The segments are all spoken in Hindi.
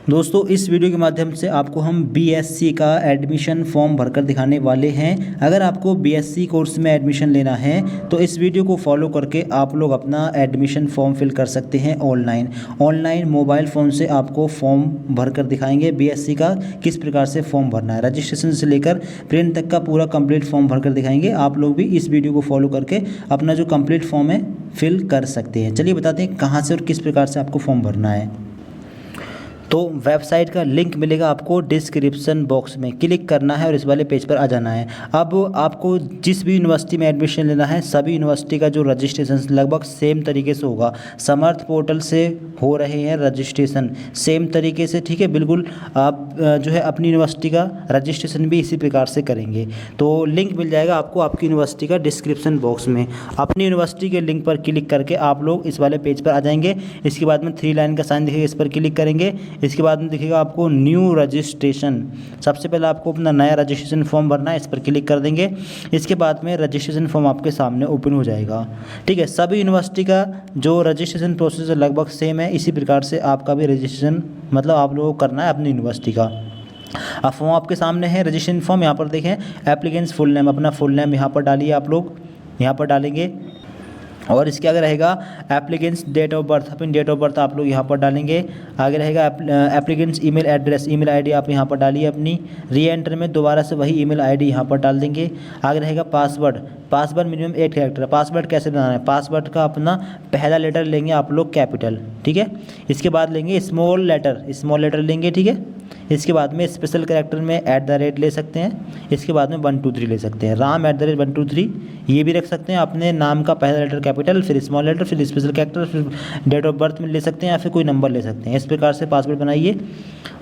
दोस्तों इस वीडियो के माध्यम से आपको हम बीएससी का एडमिशन फॉर्म भरकर दिखाने वाले हैं। अगर आपको बीएससी कोर्स में एडमिशन लेना है तो इस वीडियो को फॉलो करके आप लोग अपना एडमिशन फॉर्म फिल कर सकते हैं ऑनलाइन मोबाइल फ़ोन से आपको फॉर्म भरकर दिखाएंगे। बीएससी का किस प्रकार से फॉर्म भरना है, रजिस्ट्रेशन से लेकर प्रिंट तक का पूरा कंप्लीट फॉर्म भरकर दिखाएंगे। आप लोग भी इस वीडियो को फॉलो करके अपना जो कंप्लीट फॉर्म है फिल कर सकते हैं। चलिए बताते हैं कहाँ से और किस प्रकार से आपको फॉर्म भरना है। तो वेबसाइट का लिंक मिलेगा आपको डिस्क्रिप्शन बॉक्स में, क्लिक करना है और इस वाले पेज पर आ जाना है। अब आपको जिस भी यूनिवर्सिटी में एडमिशन लेना है सभी यूनिवर्सिटी का जो रजिस्ट्रेशन लगभग सेम तरीके से होगा। समर्थ पोर्टल से हो रहे हैं रजिस्ट्रेशन सेम तरीके से, ठीक है। बिल्कुल आप जो है अपनी यूनिवर्सिटी का रजिस्ट्रेशन भी इसी प्रकार से करेंगे। तो लिंक मिल जाएगा आपको आपकी यूनिवर्सिटी का डिस्क्रिप्शन बॉक्स में। अपनी यूनिवर्सिटी के लिंक पर क्लिक करके आप लोग इस वाले पेज पर आ जाएंगे। इसके बाद में 3 लाइन का साइन दिखेगा, इस पर क्लिक करेंगे। इसके बाद में दिखेगा आपको न्यू रजिस्ट्रेशन। सबसे पहले आपको अपना नया रजिस्ट्रेशन फॉर्म भरना है, इस पर क्लिक कर देंगे। इसके बाद में रजिस्ट्रेशन फॉर्म आपके सामने ओपन हो जाएगा, ठीक है। सभी यूनिवर्सिटी का जो रजिस्ट्रेशन प्रोसेस लगभग सेम है, इसी प्रकार से आपका भी रजिस्ट्रेशन मतलब आप लोगों को करना है अपनी यूनिवर्सिटी का। अब फॉर्म आपके सामने है, रजिस्ट्रेशन फॉर्म। यहाँ पर देखें एप्लीकेंट्स फुल नेम, अपना फुल नेम यहाँ पर डालिए। आप लोग यहाँ पर डालेंगे और इसके आगे रहेगा एप्लीकेंट्स डेट ऑफ बर्थ, अपनी डेट ऑफ बर्थ आप लोग यहाँ पर डालेंगे। आगे रहेगा applicants email address, email ID आप यहाँ पर डालिए अपनी। री एंटर में दोबारा से वही ईमेल आईडी यहाँ पर डाल देंगे। आगे रहेगा पासवर्ड मिनिमम 8 कैरेक्टर। पासवर्ड कैसे बनाना है, पासवर्ड का अपना पहला लेटर लेंगे आप लोग कैपिटल, ठीक है। इसके बाद लेंगे स्मॉल लेटर लेंगे, ठीक है। इसके बाद में स्पेशल कैरेक्टर में @ ले सकते हैं। इसके बाद में 1 2 3 ले सकते हैं। राम @1 2 3 ये भी रख सकते हैं। अपने नाम का पहला लेटर कैपिटल, फिर स्मॉल लेटर, फिर स्पेशल कैरेक्टर, फिर डेट ऑफ बर्थ में ले सकते हैं या फिर कोई नंबर ले सकते हैं। इस प्रकार से पासवर्ड बनाइए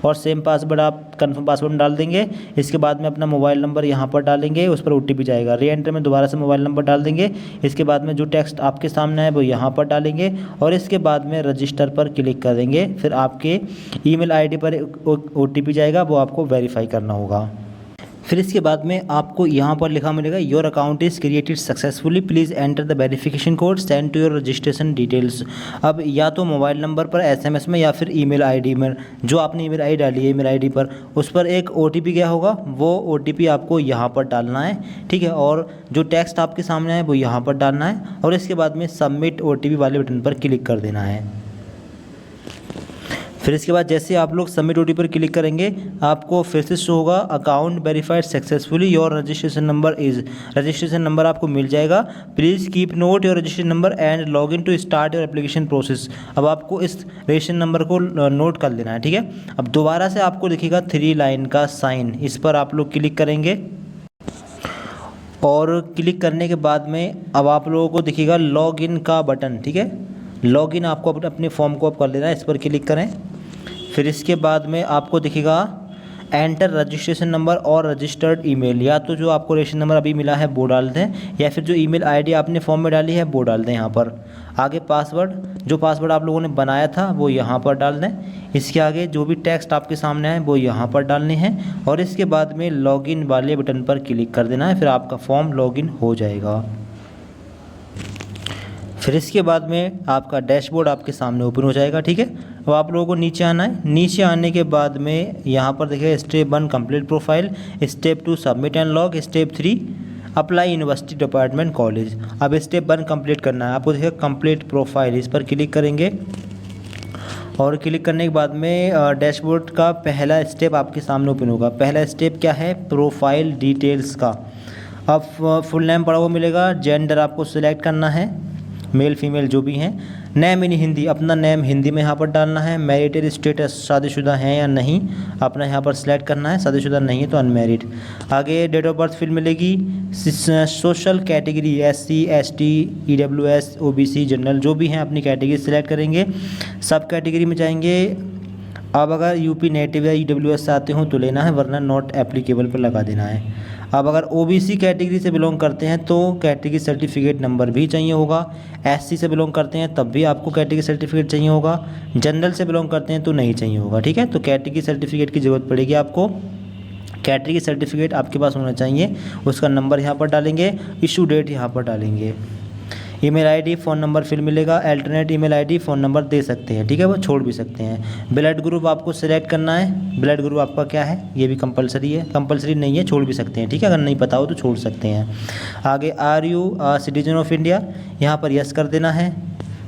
और सेम पासवर्ड आप कन्फर्म पासवर्ड में डाल देंगे। इसके बाद में अपना मोबाइल नंबर यहाँ पर डालेंगे, उस पर OTP जाएगा। री एंटर में दोबारा से मोबाइल नंबर डाल देंगे। इसके बाद में जो टेक्स्ट आपके सामने है वो यहाँ पर डालेंगे और इसके बाद में रजिस्टर पर क्लिक कर देंगे। फिर आपके ईमेल आईडी पर OTP जाएगा, वो आपको वेरीफाई करना होगा। फिर इसके बाद में आपको यहाँ पर लिखा मिलेगा your account is created successfully, please enter the verification code send to your registration details. अब या तो मोबाइल नंबर पर SMS में या फिर ईमेल आईडी में, जो आपने ईमेल आईडी डाली है ईमेल आईडी पर उस पर एक OTP गया होगा, वो OTP आपको यहाँ पर डालना है, ठीक है। और जो टेक्स्ट आपके सामने है वो यहाँ पर डालना है और इसके बाद में सबमिट OTP वाले बटन पर क्लिक कर देना है। फिर इसके बाद जैसे आप लोग सबमिट OTP पर क्लिक करेंगे आपको फिर से शो होगा account verified successfully, your registration number is, registration number आपको मिल जाएगा। Please keep note your registration number and log in to start your application process. अब आपको इस रजिस्ट्रेशन नंबर को नोट कर लेना है, ठीक है। अब दोबारा से आपको दिखेगा 3 लाइन का साइन, इस पर आप लोग क्लिक करेंगे और क्लिक करने के बाद में अब आप लोगों को दिखेगा लॉग इन का बटन, ठीक है। लॉग इन आपको अपने फॉर्म को कर लेना है, इस पर क्लिक करें। फिर इसके बाद में आपको दिखेगा एंटर रजिस्ट्रेशन नंबर और रजिस्टर्ड ईमेल, या तो जो आपको रजिस्ट्रेशन नंबर अभी मिला है वो डाल दें या फिर जो ईमेल आईडी आपने फॉर्म में डाली है वो डाल दें यहाँ पर। आगे जो पासवर्ड आप लोगों ने बनाया था वो यहाँ पर डाल दें। इसके आगे जो भी टेक्स्ट आपके सामने है वो यहाँ पर डालने हैं और इसके बाद में लॉगिन वाले बटन पर क्लिक कर देना है। फिर आपका फॉर्म लॉगिन हो जाएगा। फिर इसके बाद में आपका डैशबोर्ड आपके सामने ओपन हो जाएगा, ठीक है। अब आप लोगों को नीचे आना है। नीचे आने के बाद में यहाँ पर देखिए step 1 complete profile, step 2 submit and log, step 3 apply university department college. अब स्टेप 1 कंप्लीट करना है आपको, देखिए कंप्लीट प्रोफाइल, इस पर क्लिक करेंगे और क्लिक करने के बाद में डैशबोर्ड का पहला स्टेप आपके सामने ओपन होगा। पहला स्टेप क्या है, प्रोफाइल डिटेल्स का। अब फुल नेम पड़ा हुआ मिलेगा, जेंडर आपको सिलेक्ट करना है, मेल फीमेल जो भी हैं। नेम इन हिंदी, अपना नेम हिंदी में यहाँ पर डालना है। मैरिटेड स्टेटस, शादीशुदा हैं या नहीं अपना यहाँ पर सिलेक्ट करना है, शादीशुदा नहीं है तो अनमैरिड। आगे डेट ऑफ बर्थ फील्ड मिलेगी। Social category SC ST EWS OBC general जो भी हैं अपनी कैटेगरी सिलेक्ट करेंगे। सब कैटेगरी में जाएंगे। अब अगर UP नेटिव या EWS से आते हो तो लेना है, वरना नॉट एप्लीकेबल पर लगा देना है। अब अगर OBC कैटेगरी से बिलोंग करते हैं तो कैटेगरी सर्टिफिकेट नंबर भी चाहिए होगा। SC से बिलोंग करते हैं तब भी आपको कैटेगरी सर्टिफिकेट चाहिए होगा। जनरल से बिलोंग करते हैं तो नहीं चाहिए होगा, ठीक है। तो कैटेगरी सर्टिफिकेट की ज़रूरत पड़ेगी आपको। कैटेगरी सर्टिफिकेट आपके पास होना चाहिए, उसका नंबर यहाँ पर डालेंगे, इशू डेट यहाँ पर डालेंगे। ईमेल आईडी फ़ोन नंबर फिर मिलेगा, alternate email ID phone number दे सकते हैं, ठीक है, वो छोड़ भी सकते हैं। ब्लड ग्रुप आपको सिलेक्ट करना है, ब्लड ग्रुप आपका क्या है ये भी कंपलसरी है, कंपलसरी नहीं है छोड़ भी सकते हैं, ठीक है, अगर नहीं पता हो तो छोड़ सकते हैं। आगे are you citizen of India, यहाँ पर यस कर देना है।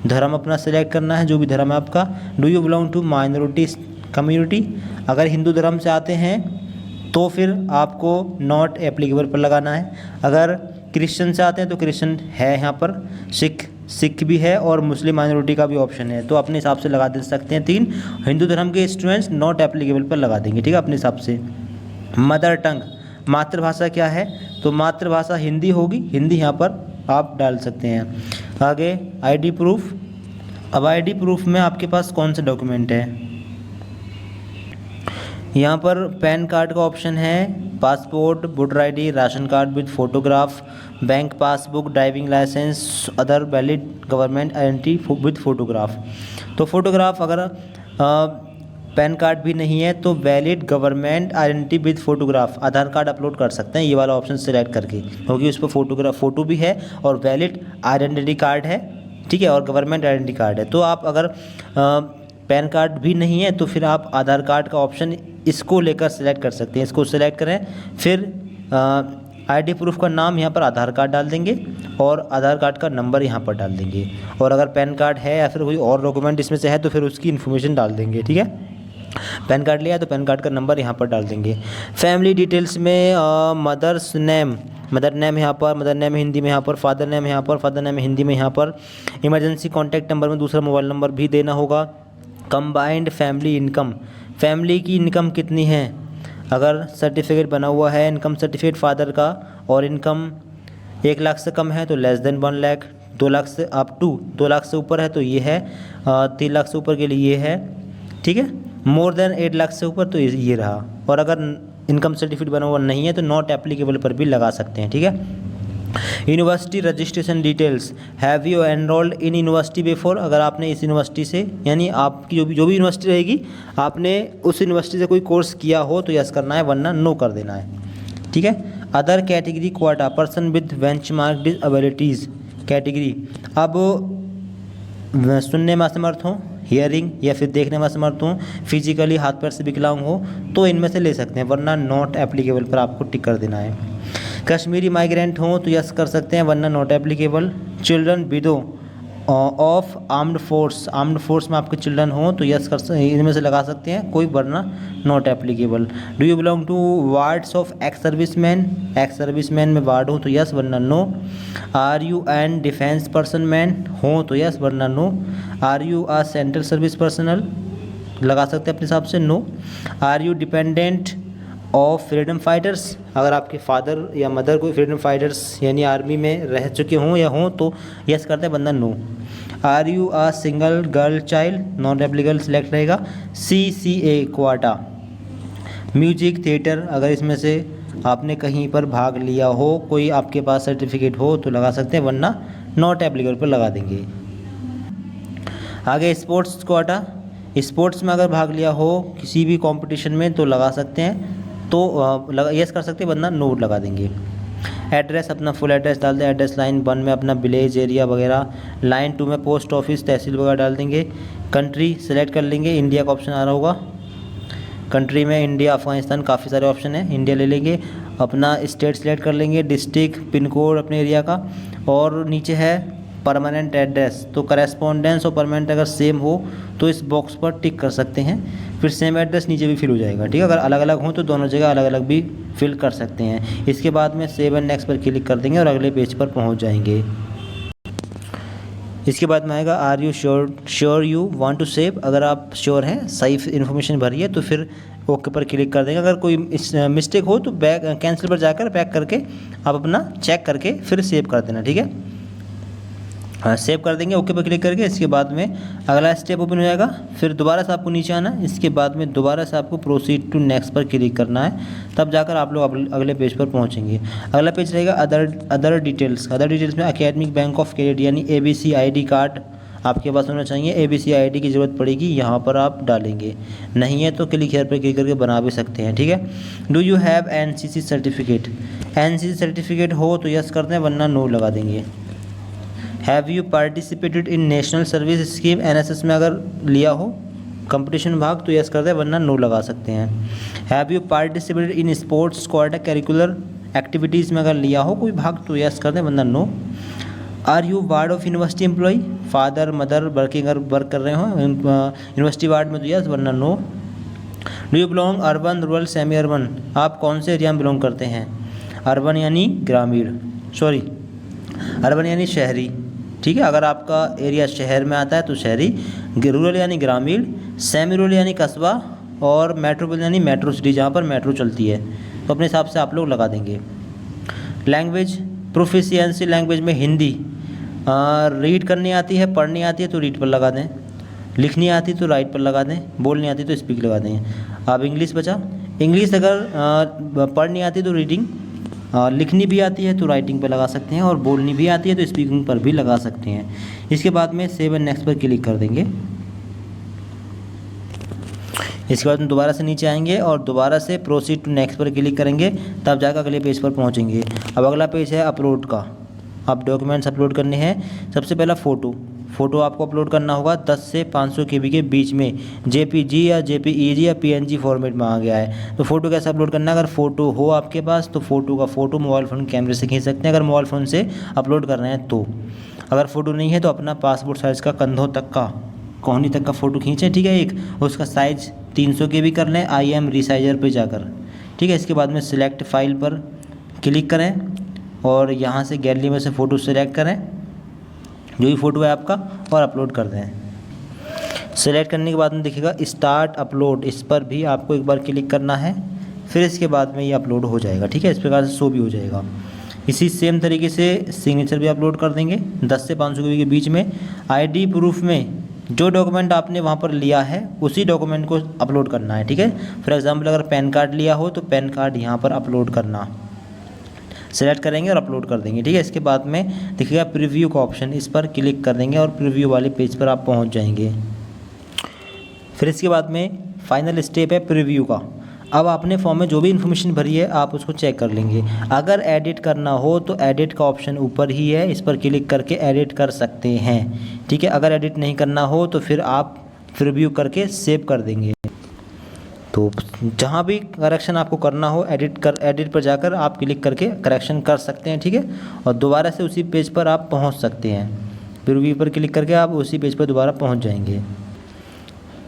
धर्म अपना सिलेक्ट करना है, जो भी धर्म है आपका। Do you belong to minority community, अगर हिंदू धर्म से आते हैं तो फिर आपको नॉट एप्लीकेबल पर लगाना है। अगर क्रिश्चियन से आते हैं तो क्रिश्चियन है यहाँ पर, सिख भी है और मुस्लिम माइनॉरिटी का भी ऑप्शन है, तो अपने हिसाब से लगा दे सकते हैं 3। हिंदू धर्म के स्टूडेंट्स नॉट एप्लीकेबल पर लगा देंगे, ठीक है, अपने हिसाब से। मदर टंग, मातृभाषा क्या है, तो मातृभाषा हिंदी होगी, हिंदी यहाँ पर आप डाल सकते हैं। आगे आईडी प्रूफ, अब आईडी प्रूफ में आपके पास कौन से डॉक्यूमेंट है, यहाँ पर पैन कार्ड का ऑप्शन है, passport, voter ID, ration card with photograph, bank passbook, driving licence, other valid government identity with photograph. तो फोटोग्राफ अगर पैन कार्ड भी नहीं है तो valid government identity with photograph, Aadhaar card upload कर सकते हैं ये वाला ऑप्शन सेलेक्ट करके, क्योंकि उस पर फ़ोटो भी है और वैलिड आइडेंटिटी कार्ड है, ठीक है, और गवर्नमेंट आइडेंटिटी कार्ड है। तो आप अगर पैन कार्ड भी नहीं है तो फिर आप आधार कार्ड का ऑप्शन इसको लेकर सेलेक्ट कर सकते हैं, इसको सेलेक्ट करें। फिर आईडी प्रूफ का नाम यहाँ पर आधार कार्ड डाल देंगे और आधार कार्ड का नंबर यहाँ पर डाल देंगे, और अगर पैन कार्ड है या फिर कोई और डॉक्यूमेंट इसमें से है तो फिर उसकी इन्फॉर्मेशन डाल देंगे, ठीक है। पैन कार्ड लिया तो पैन कार्ड का नंबर यहाँ पर डाल देंगे। फैमिली डिटेल्स में मदर्स नेम, मदर नेम यहाँ पर, मदर नेम हिंदी में यहाँ पर, फादर नेम यहाँ पर, फादर नेम हिंदी में यहाँ पर। इमरजेंसी कॉन्टैक्ट नंबर में दूसरा मोबाइल नंबर भी देना होगा। कंबाइंड फैमिली इनकम, फैमिली की इनकम कितनी है, अगर सर्टिफिकेट बना हुआ है इनकम सर्टिफिकेट फादर का और इनकम 1 लाख से कम है तो लेस देन 1 लाख, 2 लाख से अप टू 2 लाख से ऊपर है तो ये है, 3 लाख से ऊपर के लिए ये है, ठीक है। मोर देन 8 लाख से ऊपर तो ये रहा, और अगर इनकम सर्टिफिकेट बना हुआ नहीं है तो नॉट एप्लीकेबल पर भी लगा सकते हैं, ठीक है। University registration details, have you enrolled in university before, अगर आपने इस यूनिवर्सिटी से, यानी आपकी जो भी यूनिवर्सिटी रहेगी आपने उस यूनिवर्सिटी से कोई कोर्स किया हो तो यस करना है, वरना नो कर देना है, ठीक है। Other category quota, person with benchmark disabilities category, अब सुनने में असमर्थ हो, हियरिंग या फिर देखने में असमर्थ हो, फिजिकली हाथ पैर से विकलांग हो तो इनमें से ले सकते हैं, वरना नॉट एप्लीकेबल पर आपको टिक कर देना है। कश्मीरी माइग्रेंट हो तो यस कर सकते हैं, वरना not applicable. Children window of armed force में आपके चिल्ड्रन हो तो यस कर सकते, इनमें से लगा सकते हैं कोई, वरना not applicable. Do you belong to wards of ex serviceman में वार्ड हो तो यस, वरना no. Are you an defence person man हो तो यस, वरना no. Are you a central service personal, लगा सकते हैं अपने हिसाब से, no. Are you dependent of freedom fighters, अगर आपके फादर या मदर कोई फ्रीडम फाइटर्स यानी आर्मी में रह चुके हों या हों तो यस करते हैं, वरना no. Are you a single girl child, not applicable select रहेगा। CCA क्वाटा, म्यूजिक थिएटर, अगर इसमें से आपने कहीं पर भाग लिया हो, कोई आपके पास सर्टिफिकेट हो तो लगा सकते हैं, वरना नॉट एप्लीकेबल पर लगा देंगे। आगे स्पोर्ट्स क्वाटा, स्पोर्ट्स में अगर भाग लिया हो किसी भी कंपटीशन में तो लगा सकते हैं, तो यस कर सकते हैं, वरना नो लगा देंगे। एड्रेस, अपना फुल एड्रेस डाल दें, एड्रेस लाइन 1 में अपना विलेज एरिया वगैरह, लाइन 2 में पोस्ट ऑफिस तहसील वगैरह डाल देंगे। कंट्री सेलेक्ट कर लेंगे, इंडिया का ऑप्शन आ रहा होगा, कंट्री में इंडिया, अफगानिस्तान, काफ़ी सारे ऑप्शन हैं, इंडिया ले लेंगे। अपना स्टेट सेलेक्ट कर लेंगे, डिस्ट्रिक्ट, पिन कोड अपने एरिया का, और नीचे है परमानेंट एड्रेस, तो करेस्पॉन्डेंस और परमानेंट अगर सेम हो तो इस बॉक्स पर टिक कर सकते हैं, फिर सेम एड्रेस नीचे भी फिल हो जाएगा, ठीक है। अगर अलग अलग हो तो दोनों जगह अलग अलग भी फिल कर सकते हैं। इसके बाद में सेव एंड नेक्स्ट पर क्लिक कर देंगे और अगले पेज पर पहुंच जाएंगे। इसके बाद में आएगा are you sure you want to save, अगर आप श्योर हैं, सही इन्फॉर्मेशन भरी है तो फिर ओके पर क्लिक कर देंगे। अगर कोई मिस्टेक हो तो बैक कैंसिल पर जाकर बैक करके आप अपना चेक करके फिर सेव कर देना, ठीक है। सेव कर देंगे, ओके पर क्लिक करके। इसके बाद में अगला स्टेप ओपन हो जाएगा, फिर दोबारा से आपको नीचे आना है, इसके बाद में दोबारा से आपको प्रोसीड टू नेक्स्ट पर क्लिक करना है, तब जाकर आप लोग अगले पेज पर पहुंचेंगे। अगला पेज रहेगा अदर डिटेल्स। अदर डिटेल्स में अकेडमिक बैंक ऑफ क्रेडिट यानी ABC ID कार्ड आपके पास होना चाहिए। ABC ID की ज़रूरत पड़ेगी, यहाँ पर आप डालेंगे, नहीं है तो क्लिक हेयर पर क्लिक करके बना भी सकते हैं, ठीक है। Do you have NCC certificate, NCC certificate हो तो यस करते हैं, वरना नो लगा देंगे। Have you participated in national service scheme, NSS में अगर लिया हो कंपटीशन में भाग तो यस कर दे, वरना नो लगा सकते हैं। Have you participated in sports quota curricular activities में अगर लिया हो कोई भाग तो यस कर दे, वरना no. Are you ward of university employee, father mother working अगर वर्क कर रहे हो यूनिवर्सिटी वार्ड में तो यस, वरना no. Do you belong urban rural semi urban, आप कौन से एरिया में बिलोंग करते हैं? अर्बन यानी ग्रामीण, सॉरी अर्बन यानी शहरी, ठीक है। अगर आपका एरिया शहर में आता है तो शहरी, रूरल यानी ग्रामीण, सेमी रूरल यानी कस्बा, और मेट्रोपोलिटन यानी मेट्रो सिटी जहाँ पर मेट्रो चलती है, तो अपने हिसाब से आप लोग लगा देंगे। लैंग्वेज प्रोफिशिएंसी, लैंग्वेज में हिंदी, रीड करनी आती है, पढ़नी आती है तो रीड पर लगा दें, लिखनी आती तो राइट पर लगा दें, बोलनी आती तो स्पीक लगा दें। अब इंग्लिश बचा, इंग्लिश अगर पढ़नी आती तो रीडिंग, लिखनी भी आती है तो राइटिंग पर लगा सकते हैं, और बोलनी भी आती है तो स्पीकिंग पर भी लगा सकते हैं। इसके बाद में सेव एंड नेक्स्ट पर क्लिक कर देंगे। इसके बाद हम दोबारा से नीचे आएंगे और दोबारा से प्रोसीड टू नेक्स्ट पर क्लिक करेंगे, तब जाकर अगले पेज पर पहुंचेंगे। अब अगला पेज है अपलोड का। अब डॉक्यूमेंट्स अपलोड करने हैं। सबसे पहला फ़ोटो आपको अपलोड करना होगा 10 से 500 KB के बीच में, JPG या JPEG या PNG फॉर्मेट में आ गया है। तो फ़ोटो कैसे अपलोड करना है? अगर फ़ोटो हो आपके पास तो फ़ोटो का फ़ोटो मोबाइल फ़ोन कैमरे से खींच सकते हैं, अगर मोबाइल फ़ोन से अपलोड कर रहे हैं तो। अगर फ़ोटो नहीं है तो अपना पासपोर्ट साइज़ का कंधों तक का, कोहनी तक का फ़ोटो खींचें, ठीक है। एक उसका साइज़ 300 KB कर लें IM रिसाइजर पे जाकर, ठीक है। इसके बाद में सिलेक्ट फाइल पर क्लिक करें और यहाँ से गैलरी में से फ़ोटो सेलेक्ट करें, जो भी फ़ोटो है आपका, और अपलोड कर दें। सेलेक्ट करने के बाद में दिखेगा स्टार्ट अपलोड, इस पर भी आपको एक बार क्लिक करना है, फिर इसके बाद में ये अपलोड हो जाएगा, ठीक है। इस प्रकार से शो भी हो जाएगा। इसी सेम तरीके से सिग्नेचर भी अपलोड कर देंगे 10 से 500 KB के बीच में। ID प्रूफ में जो डॉक्यूमेंट आपने वहाँ पर लिया है उसी डॉक्यूमेंट को अपलोड करना है, ठीक है। फॉर एग्जांपल अगर पैन कार्ड लिया हो तो पैन कार्ड यहाँ पर अपलोड करना, सेलेक्ट करेंगे और अपलोड कर देंगे, ठीक है। इसके बाद में दिखेगा प्रीव्यू का ऑप्शन, इस पर क्लिक कर देंगे और प्रीव्यू वाले पेज पर आप पहुँच जाएंगे। फिर इसके बाद में फाइनल स्टेप है प्रीव्यू का। अब आपने फॉर्म में जो भी इन्फॉर्मेशन भरी है आप उसको चेक कर लेंगे। अगर एडिट करना हो तो एडिट का ऑप्शन ऊपर ही है, इस पर क्लिक करके एडिट कर सकते हैं, ठीक है। अगर एडिट नहीं करना हो तो फिर आप प्रीव्यू करके सेव कर देंगे। तो जहाँ भी करेक्शन आपको करना हो एडिट पर जाकर आप क्लिक करके करेक्शन कर सकते हैं, ठीक है। और दोबारा से उसी पेज पर आप पहुँच सकते हैं। प्रीव्यू पर क्लिक करके आप उसी पेज पर दोबारा पहुँच जाएंगे।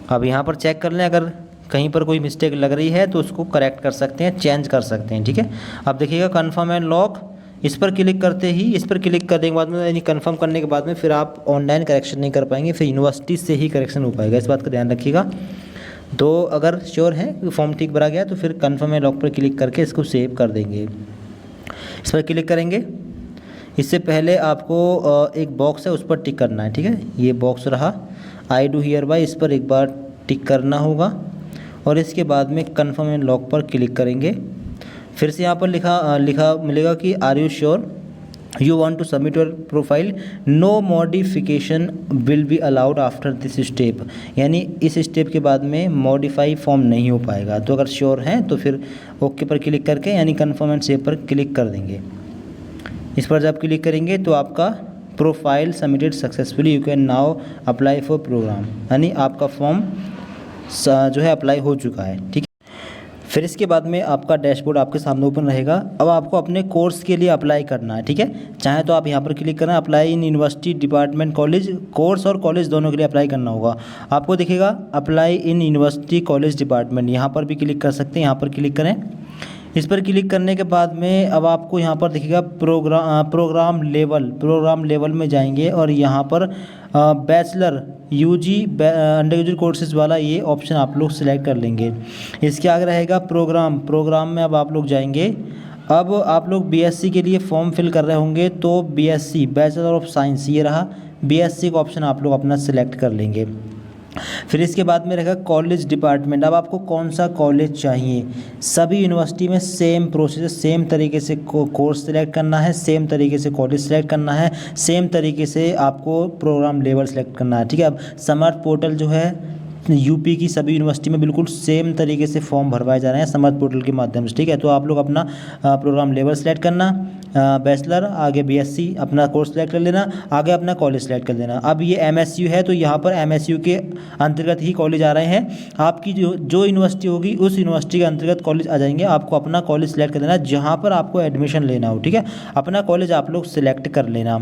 अब यहाँ पर चेक कर लें, अगर कहीं पर कोई मिस्टेक लग रही है तो उसको करेक्ट कर सकते हैं, चेंज कर सकते हैं, ठीक है। अब देखिएगा कन्फर्म एंड लॉक, इस पर क्लिक करते ही, इस पर क्लिक करने के बाद में यानी कन्फर्म करने के बाद में फिर आप ऑनलाइन करेक्शन नहीं कर पाएंगे, फिर यूनिवर्सिटी से ही करेक्शन हो पाएगा, इस बात का ध्यान रखिएगा। तो अगर श्योर है कि फॉर्म ठीक भरा गया तो फिर कन्फर्म एंड लॉक पर क्लिक करके इसको सेव कर देंगे। इस पर क्लिक करेंगे। इससे पहले आपको एक बॉक्स है उस पर टिक करना है, ठीक है। ये बॉक्स रहा आई डू हियर बाय, इस पर एक बार टिक करना होगा और इसके बाद में कन्फर्म एंड लॉक पर क्लिक करेंगे। फिर से यहाँ पर लिखा मिलेगा कि are you sure you want to submit your profile, no modification will be allowed after this step, यानी इस स्टेप के बाद में मॉडिफाई फॉर्म नहीं हो पाएगा। तो अगर श्योर हैं तो फिर ओके पर क्लिक करके यानी कन्फर्म एंड सेव पर क्लिक कर देंगे। इस पर जब क्लिक करेंगे तो आपका profile submitted successfully, you can now apply for program, यानी आपका फॉर्म जो है अप्लाई हो चुका है, ठीक है। फिर इसके बाद में आपका डैशबोर्ड आपके सामने ओपन रहेगा। अब आपको अपने कोर्स के लिए अप्लाई करना है, ठीक है। चाहे तो आप यहाँ पर क्लिक करें, apply in university department college, course और कॉलेज दोनों के लिए अप्लाई करना होगा। आपको दिखेगा apply in university college department, यहाँ पर भी क्लिक कर सकते हैं, यहाँ पर क्लिक करें। इस पर क्लिक करने के बाद में अब आपको यहाँ पर दिखेगा प्रोग्राम लेवल में जाएंगे और यहाँ पर bachelor UG under graduate courses वाला ये ऑप्शन आप लोग सिलेक्ट कर लेंगे। इसके आगे रहेगा प्रोग्राम में अब आप लोग जाएंगे। अब आप लोग BSc के लिए फॉर्म फिल कर रहे होंगे तो BSc बैचलर ऑफ साइंस ये रहा, BSc का ऑप्शन आप लोग अपना सिलेक्ट कर लेंगे। फिर इसके बाद में रहेगा कॉलेज डिपार्टमेंट। अब आपको कौन सा कॉलेज चाहिए, सभी यूनिवर्सिटी में सेम प्रोसेस, सेम तरीके से कोर्स सिलेक्ट करना है, सेम तरीके से कॉलेज सिलेक्ट करना है, सेम तरीके से आपको प्रोग्राम लेवल सेलेक्ट करना है, ठीक है। अब समर्थ पोर्टल जो है यूपी की सभी यूनिवर्सिटी में बिल्कुल सेम तरीके से फॉर्म भरवाए जा रहे हैं समर्थ पोर्टल के माध्यम से, ठीक है। तो आप लोग अपना प्रोग्राम लेवल सेलेक्ट करना, बैचलर, आगे बीएससी अपना कोर्स सेलेक्ट कर लेना, आगे अपना कॉलेज सेलेक्ट कर लेना। अब ये एमएसयू है तो यहाँ पर एमएसयू के अंतर्गत ही कॉलेज आ रहे हैं। आपकी जो यूनिवर्सिटी होगी उस यूनिवर्सिटी के अंतर्गत कॉलेज आ जाएंगे। आपको अपना कॉलेज सेलेक्ट कर लेना जहाँ पर आपको एडमिशन लेना हो, ठीक है। अपना कॉलेज आप लोग सेलेक्ट कर लेना।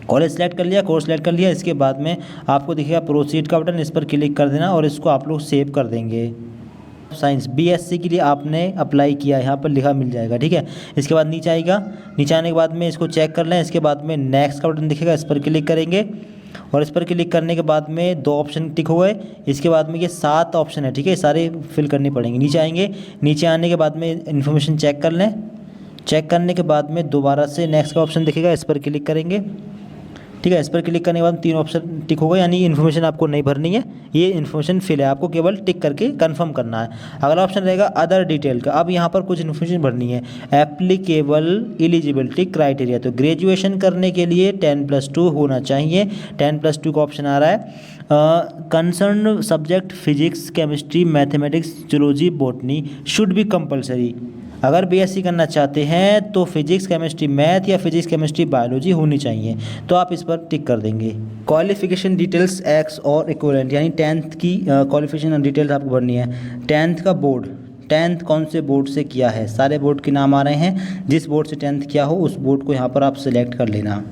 कॉलेज सेलेक्ट कर लिया, कोर्स सेलेक्ट कर लिया, इसके बाद में आपको दिखेगा प्रोसीड का बटन, इस पर क्लिक कर देना और इसको आप लोग सेव कर देंगे। साइंस बीएससी के लिए आपने अप्लाई किया, यहाँ पर लिखा मिल जाएगा, ठीक है। इसके बाद नीचे आएगा, नीचे आने के बाद में इसको चेक कर लें। इसके बाद में नेक्स्ट का बटन दिखेगा, इस पर क्लिक करेंगे और इस पर क्लिक करने के बाद में 2 ऑप्शन टिक हो गए। इसके बाद में ये 7 ऑप्शन है, ठीक है, सारे फिल करने पड़ेंगे। नीचे आएंगे, नीचे आने के बाद में इन्फॉर्मेशन चेक कर लें। चेक करने के बाद में दोबारा से नेक्स्ट का ऑप्शन दिखेगा, इस पर क्लिक करेंगे, ठीक है। इस पर क्लिक करने के बाद 3 ऑप्शन टिक होगा, यानी इन्फॉर्मेशन आपको नहीं भरनी है, ये इन्फॉर्मेशन फिल है, आपको केवल टिक करके कंफर्म करना है। अगला ऑप्शन रहेगा अदर डिटेल का। अब यहाँ पर कुछ इन्फॉर्मेशन भरनी है। एप्लीकेबल एलिजिबिलिटी क्राइटेरिया, तो ग्रेजुएशन करने के लिए 10+2 होना चाहिए, 10+2 का ऑप्शन आ रहा है। Concern subject physics, chemistry, mathematics, zoology, botany should be compulsory. अगर बीएससी करना चाहते हैं तो फिजिक्स, केमिस्ट्री, मैथ या फिजिक्स, केमिस्ट्री, बायोलॉजी होनी चाहिए, तो आप इस पर टिक कर देंगे। क्वालिफिकेशन डिटेल्स एक्स और इक्विवेलेंट, यानी 10th की क्वालिफिकेशन डिटेल्स आपको भरनी है। 10th का बोर्ड, 10th कौन से बोर्ड से किया है, सारे बोर्ड के नाम आ रहे हैं। जिस बोर्ड से 10th किया हो उस बोर्ड को यहाँ पर आप सिलेक्ट कर लेना।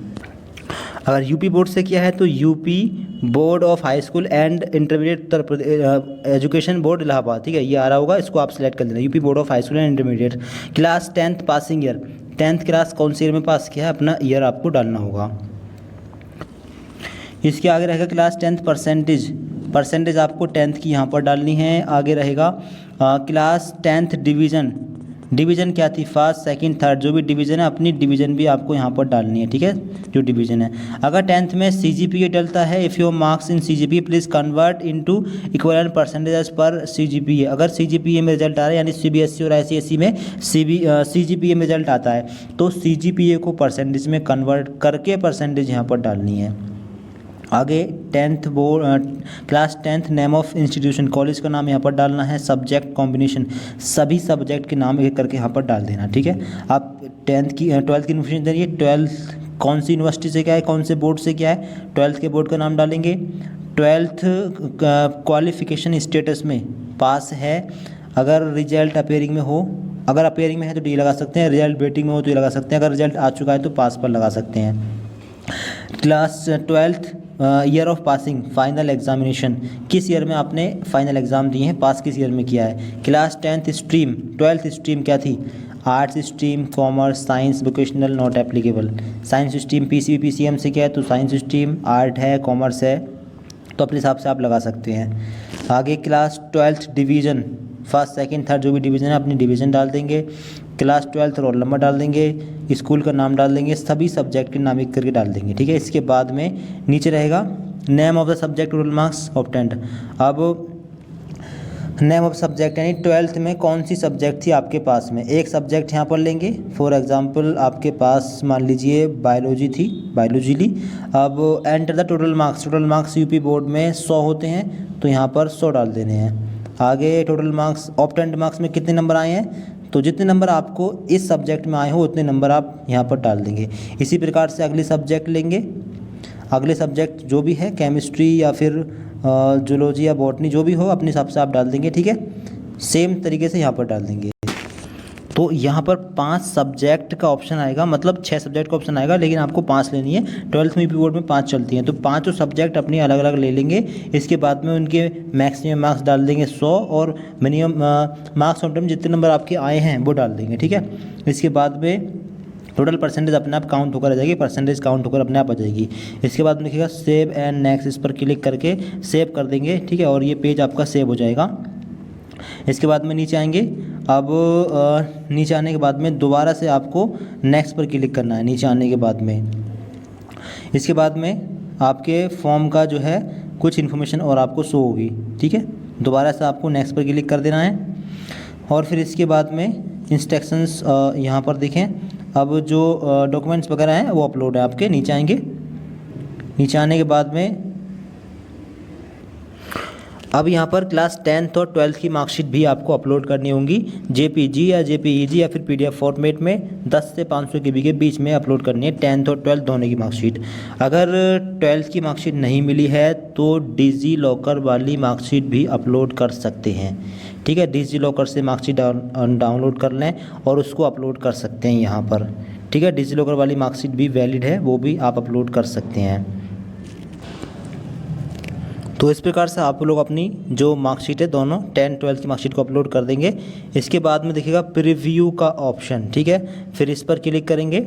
अगर यूपी बोर्ड से किया है तो UP board of high school and intermediate Uttar Pradesh education board Allahabad, ठीक है, ये आ रहा होगा, इसको आप सिलेक्ट कर लेना। UP board of high school and intermediate. Class 10th passing year, 10th class कौन से ईयर में पास किया है, अपना ईयर आपको डालना होगा। इसके आगे रहेगा क्लास 10th परसेंटेज आपको 10th की यहाँ पर डालनी है। आगे रहेगा क्लास 10th डिवीज़न क्या थी, फर्स्ट, सेकंड, थर्ड, जो भी डिवीज़न है अपनी डिवीज़न भी आपको यहाँ पर डालनी है, ठीक है, जो डिवीज़न है। अगर 10th में सीजीपीए डलता है, if your marks in CGPA please convert into equivalent percentage पर सीजीपीए। अगर सीजीपीए में रिजल्ट आ रहा है, यानी सीबीएसई और आईसीएसई में सीजीपीए में रिजल्ट आता है, तो सीजीपीए को परसेंटेज में कन्वर्ट करके परसेंटेज यहाँ पर डालनी है। आगे 10th board class 10th name of institution, college का नाम यहाँ पर डालना है। सब्जेक्ट कॉम्बिनेशन, सभी सब्जेक्ट के नाम एक करके यहाँ पर डाल देना, ठीक है। आप 12th की इन्फॉर्मेशन दे रही है, 12th कौन सी यूनिवर्सिटी से क्या है, कौन से बोर्ड से क्या है, 12th के बोर्ड का नाम डालेंगे। 12th क्वालिफिकेशन स्टेटस में पास है, अगर रिजल्ट अपेयरिंग में हो, अगर अपेयरिंग में है तो डी लगा सकते हैं, रिजल्ट वेटिंग में हो तो ये लगा सकते हैं, अगर रिजल्ट आ चुका है तो पास पर लगा सकते हैं। Class 12th year of passing, final examination, किस ईयर में आपने फाइनल एग्ज़ाम दिए हैं, पास किस ईयर में किया है। Class 10th stream, 12th stream क्या थी, arts stream, commerce, science, vocational, not applicable. Science stream PCB PCM से क्या है, तो साइंस स्ट्रीम, आर्ट है, कॉमर्स है, तो अपने हिसाब से आप लगा सकते हैं। आगे class 12th division, first, second, third, जो भी डिवीज़न है अपनी डिवीज़न डाल देंगे। क्लास 12th रोल नंबर डाल देंगे, स्कूल का नाम डाल देंगे, सभी सब्जेक्ट के नाम एक करके डाल देंगे, ठीक है। इसके बाद में नीचे रहेगा name of the subject, roll marks obtained. अब नेम ऑफ सब्जेक्ट यानी 12th में कौन सी सब्जेक्ट थी आपके पास में, एक सब्जेक्ट यहाँ पर लेंगे। फॉर एग्जांपल आपके पास मान लीजिए बायोलॉजी थी, बायोलॉजी ली। अब enter the total marks UP board में 100 होते हैं, तो यहाँ पर 100 डाल देने हैं। आगे टोटल मार्क्स, ऑब्टेंड मार्क्स में कितने नंबर आए हैं, तो जितने नंबर आपको इस सब्जेक्ट में आए हो उतने नंबर आप यहाँ पर डाल देंगे। इसी प्रकार से अगले सब्जेक्ट लेंगे, अगले सब्जेक्ट जो भी है केमिस्ट्री या फिर जूलॉजी या बॉटनी, जो भी हो अपने हिसाब से आप डाल देंगे, ठीक है। सेम तरीके से यहाँ पर डाल देंगे। तो यहाँ पर 5 सब्जेक्ट का ऑप्शन आएगा, मतलब 6 सब्जेक्ट का ऑप्शन आएगा, लेकिन आपको 5 लेनी है। 12th में यूपी बोर्ड में 5 चलती हैं, तो 5 सब्जेक्ट अपनी अलग अलग ले लेंगे। इसके बाद में उनके मैक्सिमम मार्क्स डाल देंगे 100 और मिनिमम मार्क्स ऑन टर्म जितने नंबर आपके आए हैं वो डाल देंगे, ठीक है। इसके बाद में टोटल परसेंटेज अपने आप काउंट होकर आ जाएगी, परसेंटेज काउंट होकर अपने आप आ जाएगी। इसके बाद में लिखिएगा सेव एंड नेक्स्ट, इस पर क्लिक करके सेव कर देंगे, ठीक है, और ये पेज आपका सेव हो जाएगा। इसके बाद में नीचे आएंगे। अब नीचे आने के बाद में दोबारा से आपको नेक्स्ट पर क्लिक करना है। नीचे आने के बाद में इसके बाद में आपके फॉर्म का जो है कुछ इन्फॉर्मेशन और आपको शो होगी, ठीक है। दोबारा से आपको नेक्स्ट पर क्लिक कर देना है और फिर इसके बाद में इंस्ट्रक्शंस यहाँ पर देखें। अब जो डॉक्यूमेंट्स वगैरह हैं वो अपलोड है आपके। नीचे आएंगे, नीचे आने के बाद में अब यहाँ पर क्लास 10th और 12th की मार्कशीट भी आपको अपलोड करनी होंगी, जेपीजी या जेपीईजी या फिर पीडीएफ फॉर्मेट में 10 से 500 KB के बीच में अपलोड करनी है 10th और 12th दोनों की मार्कशीट। अगर 12th की मार्कशीट नहीं मिली है तो डिजी लॉकर वाली मार्कशीट भी अपलोड कर सकते हैं, ठीक है। डिजी लॉकर से मार्कशीट डाउनलोड कर लें और उसको अपलोड कर सकते हैं यहाँ पर, ठीक है। डिजी लॉकर वाली मार्कशीट भी वैलिड है, वो भी आप अपलोड कर सकते हैं। तो इस प्रकार से आप लोग अपनी जो मार्कशीट है दोनों 10 12 की मार्कशीट को अपलोड कर देंगे। इसके बाद में देखिएगा प्रीव्यू का ऑप्शन, ठीक है। फिर इस पर क्लिक करेंगे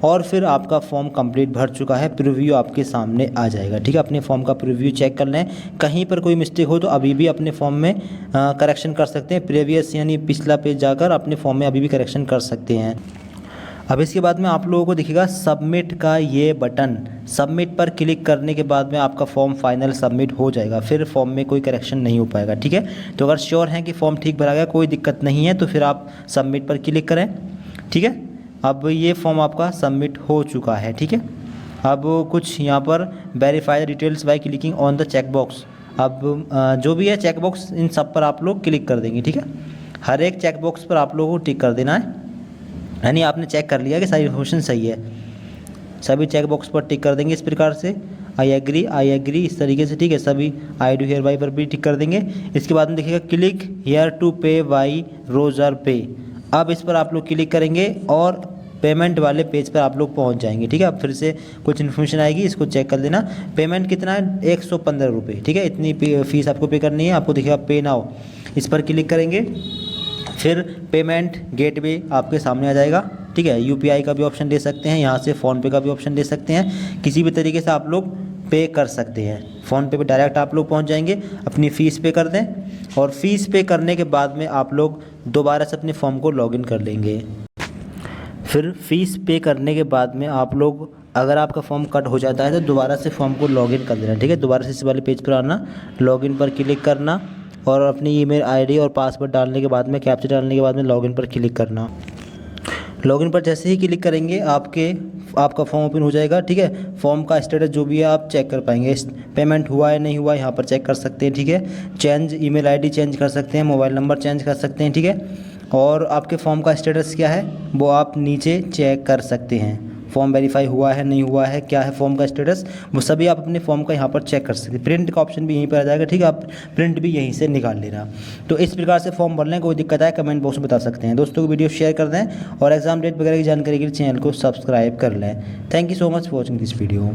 और फिर आपका फॉर्म कंप्लीट भर चुका है, प्रीव्यू आपके सामने आ जाएगा, ठीक है। अपने फॉर्म का प्रीव्यू चेक कर लें, कहीं पर कोई मिस्टेक हो तो अभी भी अपने फॉर्म में करेक्शन कर सकते हैं। प्रीवियस यानी पिछला पेज जाकर अपने फॉर्म में अभी भी करेक्शन कर सकते हैं। अब इसके बाद में आप लोगों को दिखेगा सबमिट का ये बटन, सबमिट पर क्लिक करने के बाद में आपका फॉर्म फाइनल सबमिट हो जाएगा, फिर फॉर्म में कोई करेक्शन नहीं हो पाएगा, ठीक है। तो अगर श्योर हैं कि फॉर्म ठीक भरा गया, कोई दिक्कत नहीं है, तो फिर आप सबमिट पर क्लिक करें, ठीक है। अब ये फॉर्म आपका सबमिट हो चुका है, ठीक है। अब कुछ यहाँ पर verify details by clicking on the check box, अब जो भी है चेक बॉक्स इन सब पर आप लोग क्लिक कर देंगे, ठीक है। हर एक चेक बॉक्स पर आप लोगों को टिक कर देना है, यानी आपने चेक कर लिया कि सारी इन्फॉर्मेशन सही है। सभी चेक बॉक्स पर टिक कर देंगे इस प्रकार से, आई एग्री इस तरीके से, ठीक है। सभी आई डू हियर बाई पर भी टिक कर देंगे। इसके बाद में देखिएगा क्लिक हियर टू पे बाई रोजर पे, अब इस पर आप लोग क्लिक करेंगे और पेमेंट वाले पेज पर आप लोग पहुंच जाएंगे, ठीक है। अब फिर से कुछ इन्फॉर्मेशन आएगी, इसको चेक कर लेना। पेमेंट कितना है, 115 रुपये, ठीक है। इतनी फीस आपको पे करनी है। आपको देखिएगा पे नाउ, इस पर क्लिक करेंगे, फिर पेमेंट गेटवे आपके सामने आ जाएगा, ठीक है। यूपीआई का भी ऑप्शन ले सकते हैं, यहाँ से फ़ोनपे का भी ऑप्शन ले सकते हैं, किसी भी तरीके से आप लोग पे कर सकते हैं। फ़ोनपे पे डायरेक्ट आप लोग पहुँच जाएंगे, अपनी फ़ीस पे कर दें और फ़ीस पे करने के बाद में आप लोग दोबारा से अपने फॉर्म को लॉगिन कर लेंगे। फिर फ़ीस पे करने के बाद में आप लोग, अगर आपका फॉर्म कट हो जाता है तो दोबारा से फॉर्म को लॉगिन कर देना, ठीक है। दोबारा से इस वाले पेज पर आना, लॉगिन पर क्लिक करना और अपनी ईमेल आईडी और पासवर्ड डालने के बाद में, कैप्चा डालने के बाद में लॉगिन पर क्लिक करना। लॉगिन पर जैसे ही क्लिक करेंगे आपका फॉर्म ओपन हो जाएगा, ठीक है। फॉर्म का स्टेटस जो भी है आप चेक कर पाएंगे, पेमेंट हुआ है नहीं हुआ यहाँ पर चेक कर सकते हैं, ठीक है। चेंज ईमेल आईडी चेंज कर सकते हैं, मोबाइल नंबर चेंज कर सकते हैं, ठीक है। और आपके फॉर्म का स्टेटस क्या है वो आप नीचे चेक कर सकते हैं, फॉर्म वेरीफाई हुआ है नहीं हुआ है, क्या है फॉर्म का स्टेटस, वो सभी आप अपने फॉर्म का यहाँ पर चेक कर सकते हैं। प्रिंट का ऑप्शन भी यहीं पर आ जाएगा, ठीक है। आप प्रिंट भी यहीं से निकाल लेना। तो इस प्रकार से फॉर्म भरने कोई दिक्कत आए कमेंट बॉक्स में बता सकते हैं। दोस्तों को वीडियो शेयर कर दें और एग्जाम डेट वगैरह की जानकारी के लिए चैनल को सब्सक्राइब कर लें। Thank you so much for watching this video.